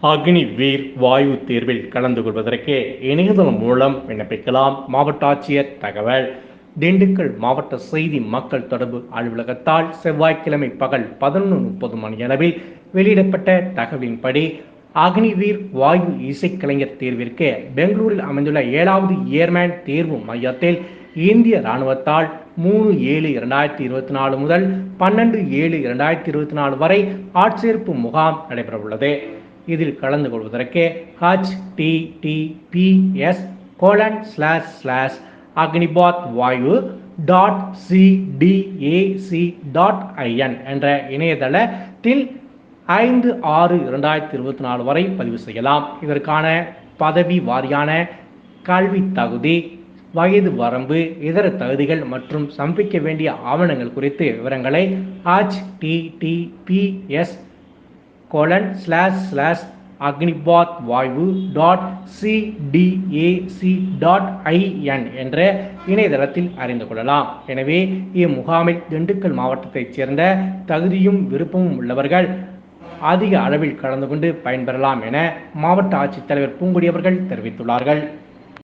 அக்னிவீர் வாயு தேர்வில் கலந்து கொள்வதற்கு இணையதளம் மூலம் விண்ணப்பிக்கலாம். மாவட்ட ஆட்சியர் தகவல். திண்டுக்கல் மாவட்ட செய்தி மக்கள் தொடர்பு அலுவலகத்தால் செவ்வாய்க்கிழமை பகல் 11:30 மணியளவில் வெளியிடப்பட்ட தகவலின்படி அக்னிவீர் வாயு இசைக்கலைஞர் தேர்விற்கு பெங்களூரில் அமைந்துள்ள 7வது ஏர்மேன் தேர்வு மையத்தில் இந்திய இராணுவத்தால் 3/7/2024 முதல் 12/7/2024 வரை ஆட்சேர்ப்பு முகாம் நடைபெறவுள்ளது. இதில் கலந்து கொள்வதற்கு https://agnibathvayu.cdac.in என்ற இணையதளத்தில் 5/6/2024 வரை பதிவு செய்யலாம். இதற்கான பதவி வாரியான கல்வி தகுதி, வயது வரம்பு, இதர தகுதிகள் மற்றும் சமர்ப்பிக்க வேண்டிய ஆவணங்கள் குறித்து விவரங்களை https://agnibathvayu.cdac.in என்ற இணையதளத்தில் அறிந்து கொள்ளலாம். எனவே இம்முகாமில் திண்டுக்கல் மாவட்டத்தைச் சேர்ந்த தகுதியும் விருப்பமும் உள்ளவர்கள் அதிக அளவில் கலந்து கொண்டு பயன்பெறலாம் என மாவட்ட ஆட்சித்தலைவர் பூங்குடி அவர்கள் தெரிவித்துள்ளார்கள்.